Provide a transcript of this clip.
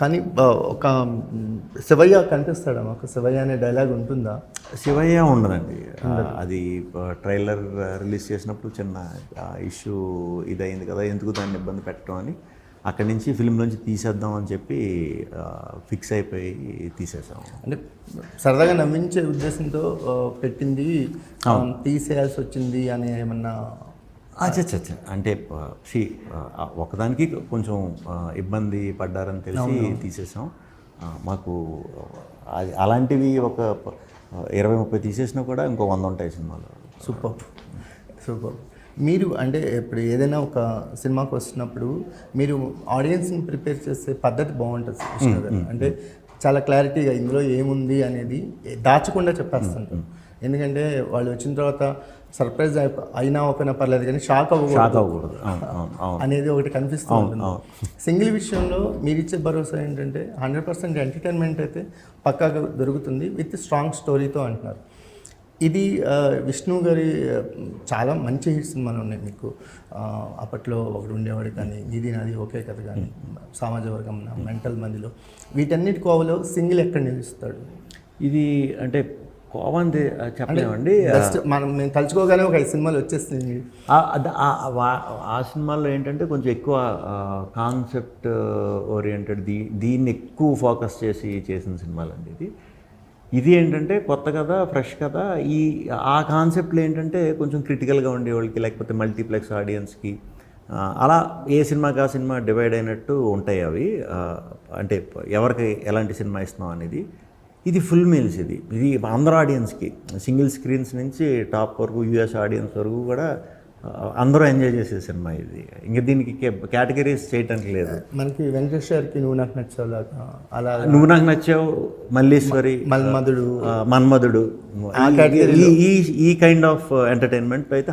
కానీ ఒక శివయ్య కనిపిస్తాడా? ఒక శివయ్య అనే డైలాగ్ ఉంటుందా? శివయ్య ఉండదండి. అది ట్రైలర్ రిలీజ్ చేసినప్పుడు చిన్న ఇష్యూ ఇదయింది కదా, ఎందుకు దాన్ని ఇబ్బంది పెట్టడం అని అక్కడి నుంచి ఫిల్మ్లోంచి తీసేద్దాం అని చెప్పి ఫిక్స్ అయిపోయి తీసేసాము. అంటే సరదాగా నమ్మించే ఉద్దేశంతో పెట్టింది, తీసేయాల్సి వచ్చింది అని ఏమన్నా? అచ్చచ్చ అంటే ఒకదానికి కొంచెం ఇబ్బంది పడ్డారని తెలిసి తీసేసాం. మాకు అలాంటివి ఒక 20-30 తీసేసినా కూడా ఇంకో 100 ఉంటాయి సినిమాలో. Super super. మీరు అంటే ఇప్పుడు ఏదైనా ఒక సినిమాకి వస్తున్నప్పుడు మీరు ఆడియన్స్ని ప్రిపేర్ చేసే పద్ధతి బాగుంటుంది విష్ణు గారు. అంటే చాలా క్లారిటీగా ఇందులో ఏముంది అనేది దాచకుండా చెప్పేస్తుంటారు. ఎందుకంటే వాళ్ళు వచ్చిన తర్వాత సర్ప్రైజ్ అయినా ఓపెనా పర్లేదు, కానీ షాక్ అవ్వకూడదు అనేది ఒకటి కనిపిస్తూ ఉంటుంది. సింగిల్ విషయంలో మీరు ఇచ్చే భరోసా ఏంటంటే 100% ఎంటర్టైన్మెంట్ అయితే పక్కాగా దొరుకుతుంది విత్ స్ట్రాంగ్ స్టోరీతో అంటున్నారు. ఇది విష్ణు గారి చాలా మంచి హిట్ సినిమాలు ఉన్నాయి మీకు. అప్పట్లో ఒకటి ఉండేవాడు కానీ, ఇది నాది ఒకే కథ కానీ, సామాజిక వర్గం, మెంటల్ మందిలో, వీటన్నిటి కోవలో సింగిల్ ఎక్కడ నిలుస్తాడు? ఇది అంటే కోవంది చెప్పలేమండి. మనం మేము తలుచుకోగానే ఒక 5 సినిమాలు వచ్చేస్తుంది. ఆ సినిమాల్లో ఏంటంటే కొంచెం ఎక్కువ కాన్సెప్ట్ ఓరియంటెడ్, దీన్ని ఎక్కువ ఫోకస్ చేసి చేసిన సినిమాలు అండి. ఇది ఏంటంటే కొత్త కథ, ఫ్రెష్ కథ. ఆ కాన్సెప్ట్లు ఏంటంటే కొంచెం క్రిటికల్గా ఉండేవాళ్ళకి, లేకపోతే మల్టీప్లెక్స్ ఆడియన్స్కి, అలా ఏ సినిమాకి ఆ సినిమా డివైడ్ అయినట్టు ఉంటాయి అవి. అంటే ఎవరికి ఎలాంటి సినిమా ఇస్తున్నాం అనేది. ఇది ఫుల్ మీల్స్. ఇది అందరూ ఆడియన్స్కి, సింగిల్ స్క్రీన్స్ నుంచి టాప్ వరకు, యూఎస్ ఆడియన్స్ వరకు కూడా అందరూ ఎంజాయ్ చేసే సినిమా ఇది. ఇంకా దీనికి కేటగిరీస్ చేయటానికి లేదు. మనకి వెంకటేష్ గారికి నువ్వు నాకు నచ్చావు, అలా నువ్వు నాకు నచ్చావు, మల్లీశ్వరి, మన్మధుడు, మన్మధుడు, ఈ కైండ్ ఆఫ్ ఎంటర్టైన్మెంట్ అయితే